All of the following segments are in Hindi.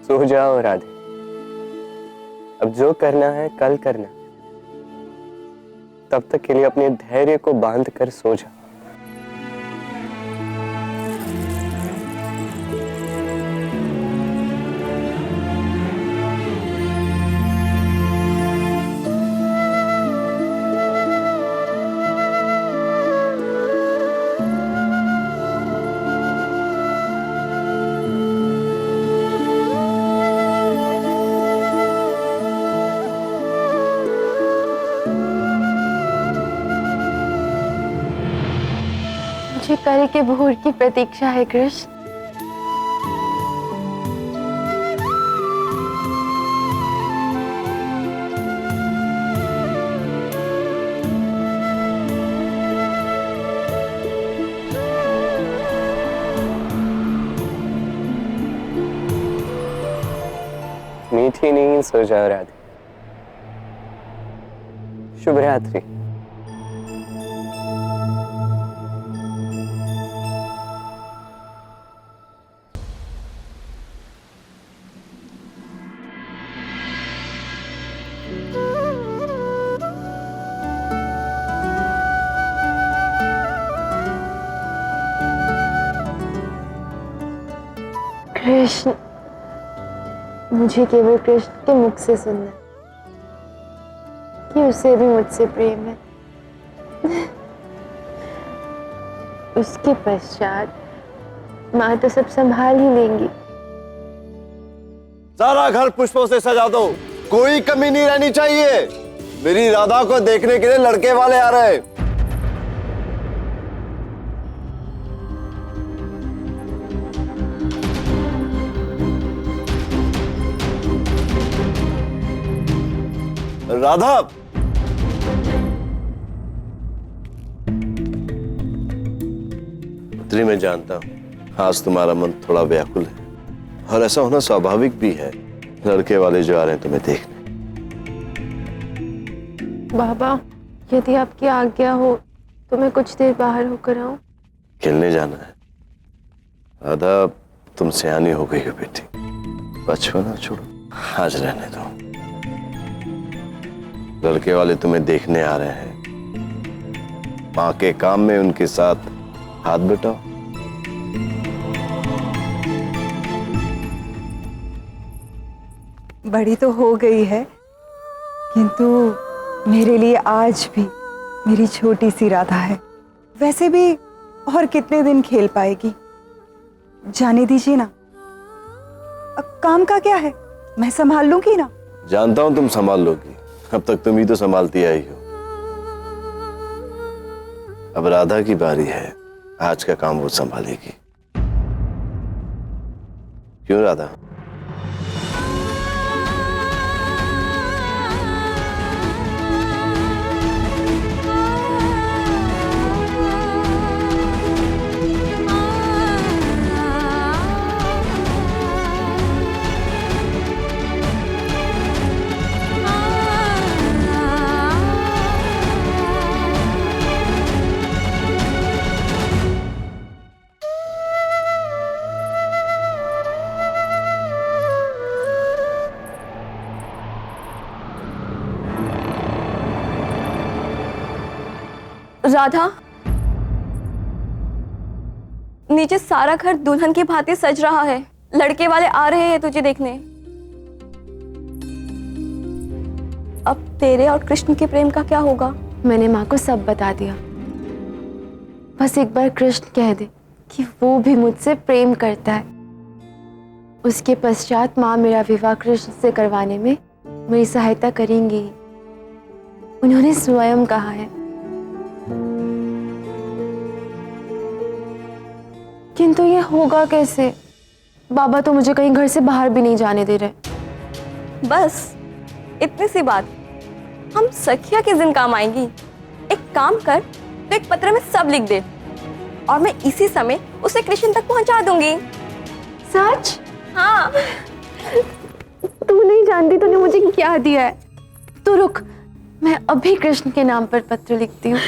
सो जाओ राधे, अब जो करना है कल करना, तब तक के लिए अपने धैर्य को बांध कर सो जाओ। मुझे कल के भोर की प्रतीक्षा है कृष्ण। मीठी नींद सो जाओ राधे। शुभ रात्रि। कृष्ण, मुझे केवल कृष्ण के मुख से सुनना कि उसे भी मुझसे प्रेम है। उसके पश्चात माँ तो सब संभाल ही लेंगी। सारा घर पुष्पों से सजा दो, कोई कमी नहीं रहनी चाहिए। मेरी राधा को देखने के लिए लड़के वाले आ रहे हैं। राधा, पुत्री मैं जानता हूं आज तुम्हारा मन थोड़ा व्याकुल है और ऐसा होना स्वाभाविक भी है। लड़के वाले जो आ रहे हैं तुम्हें देखने। बाबा, यदि आपकी आज्ञा हो तो मैं कुछ देर बाहर होकर आऊं। खेलने जाना है। राधा, तुम सयानी हो गई हो बेटी, बचपना छोड़ो, आज रहने दो। लड़के वाले तुम्हें देखने आ रहे हैं, माँ के काम में उनके साथ हाथ बटाओ। बड़ी तो हो गई है, किंतु मेरे लिए आज भी मेरी छोटी सी राधा है। वैसे भी और कितने दिन खेल पाएगी, जाने दीजिए ना। अब काम का क्या है, मैं संभाल लूंगी ना। जानता हूं तुम संभाल लोगी, अब तक तुम ही तो संभालती आई हो। अब राधा की बारी है, आज का काम वो संभालेगी। क्यों राधा? राधा, नीचे सारा घर दुल्हन की भांति सज रहा है। लड़के वाले आ रहे हैं तुझे देखने। अब तेरे और कृष्ण के प्रेम का क्या होगा? मैंने माँ को सब बता दिया। बस एक बार कृष्ण कह दे कि वो भी मुझसे प्रेम करता है, उसके पश्चात माँ मेरा विवाह कृष्ण से करवाने में मेरी सहायता करेंगी। उन्होंने स्वयं कहा है। किंतु ये होगा कैसे? बाबा तो मुझे कहीं घर से बाहर भी नहीं जाने दे रहे। बस इतनी सी बात हम सखिया किस दिन काम आएंगी। एक काम कर, तो एक पत्र में सब लिख दे और मैं इसी समय उसे कृष्ण तक पहुंचा दूंगी। सच? हाँ। तू नहीं जानती तूने मुझे क्या दिया है। तू रुक, मैं अभी कृष्ण के नाम पर पत्र लिखती हूँ।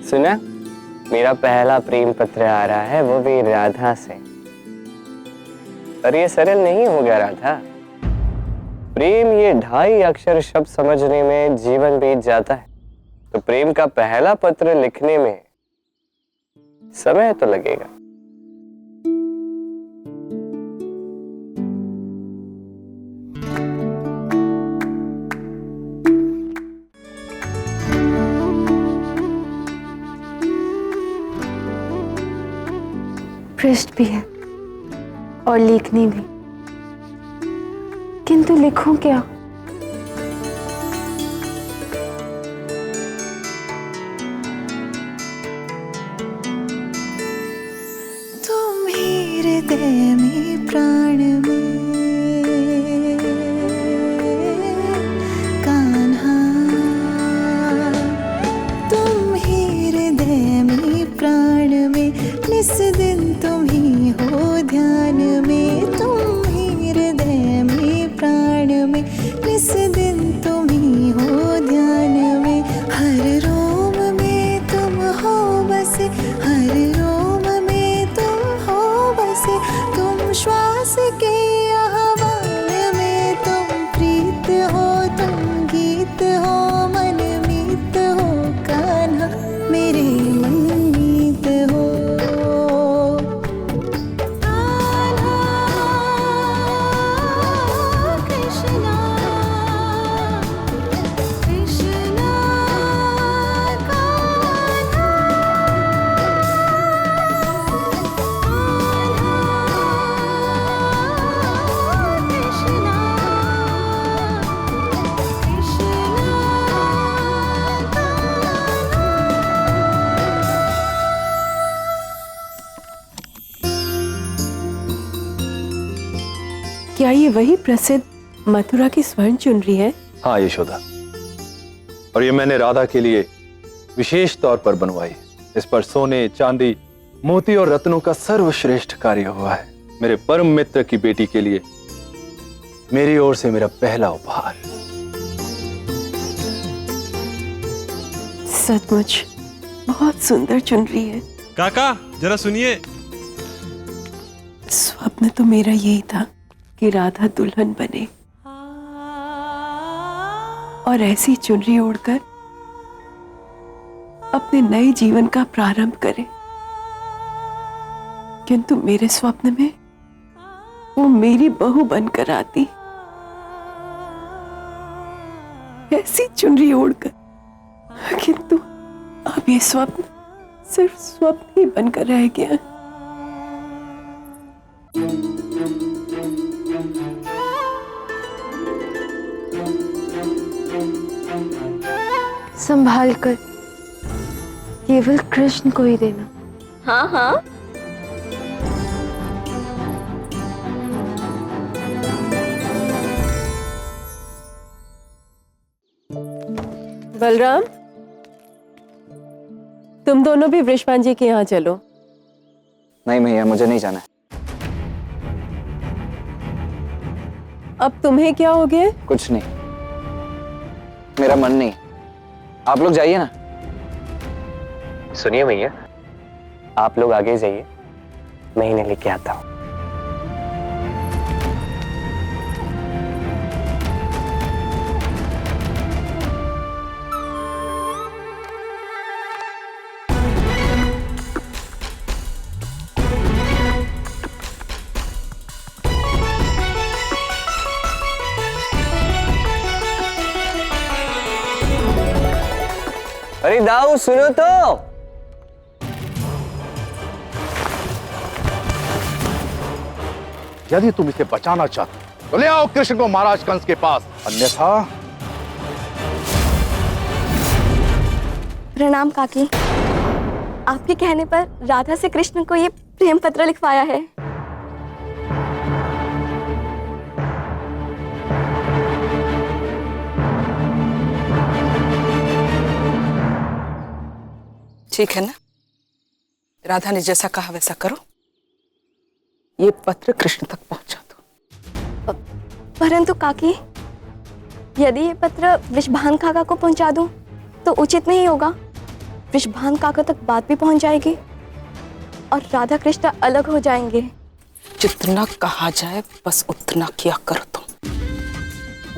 सुना, मेरा पहला प्रेम पत्र आ रहा है, वो भी राधा से। पर ये सरल नहीं होगा राधा। प्रेम ये 2.5 अक्षर शब्द समझने में जीवन बीत जाता है, तो प्रेम का पहला पत्र लिखने में समय तो लगेगा। पृष्ठ भी है और लेखनी भी, किंतु लिखूं क्या? तुम ही हृदय में प्राण में कान्हा, तुम ही हृदय में प्राण में, निस दिन तुम ही हो ध्यान में, तुम ही हृदय में प्राण में, निस दिन तुम ही हो ध्यान में, हर रोम में तुम हो बसे, हर रोम में तुम हो बसे, तुम श्वास के आह्वान में, तुम प्रीत हो, तुम गीत हो, मन मीत हो कान्हा, मेरे मन मीत हो कान्हा, कृष्णा कृष्णा कान्हा, कृष्णा क्या ये वही प्रसिद्ध मथुरा की स्वर्ण चुनरी है? हाँ यशोदा, और ये मैंने राधा के लिए विशेष तौर पर बनवाई। इस पर सोने, चांदी, मोती और रत्नों का सर्वश्रेष्ठ कार्य हुआ है। मेरे परम मित्र की बेटी के लिए मेरी ओर से मेरा पहला उपहार। सचमुच बहुत सुंदर चुनरी है। काका जरा सुनिए। स्वप्न तो मेरा यही था कि राधा दुल्हन बने और ऐसी चुनरी ओढ़कर अपने नए जीवन का प्रारंभ करे, किंतु मेरे स्वप्न में वो मेरी बहू बनकर आती, ऐसी चुनरी ओढ़कर, किंतु अब ये स्वप्न सिर्फ स्वप्न ही बनकर रह गया। संभाल कर केवल कृष्ण को ही देना। हाँ हाँ, बलराम, तुम दोनों भी वृषभान जी के यहाँ चलो। नहीं भैया, मुझे नहीं जाना है। अब तुम्हें क्या हो गया? कुछ नहीं, मेरा मन नहीं। आप लोग जाइए ना। सुनिए भैया, आप लोग आगे जाइए, मैं इन्हें लेके आता हूँ। अरे दाऊ सुनो तो। यदि तुम इसे बचाना चाहते तो ले आओ कृष्ण को महाराज कंस के पास, अन्यथा। प्रणाम काकी। आपके कहने पर राधा से कृष्ण को ये प्रेम पत्र लिखवाया है। ठीक है ना, राधा ने जैसा कहा वैसा करो। ये पत्र कृष्ण तक पहुंचा दो। परंतु काकी, यदि ये पत्र वृषभान काका को पहुंचा दूं तो उचित नहीं होगा। वृषभान काका तक बात भी पहुंच जाएगी और राधा कृष्ण अलग हो जाएंगे। जितना कहा जाए बस उतना किया करो तुम।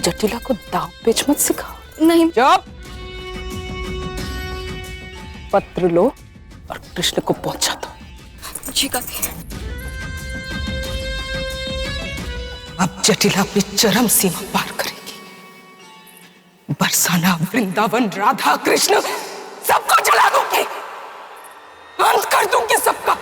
जटिला को दाव पेच मत सिखाओ। नहीं। चुप। पत्र लो और कृष्ण को पहुंचा दो। जी काकी। अब जटिला अपनी चरम सीमा पार करेगी। बरसाना, वृंदावन, राधा कृष्ण सबको जला दूंगी, अंत कर दूंगी सबका।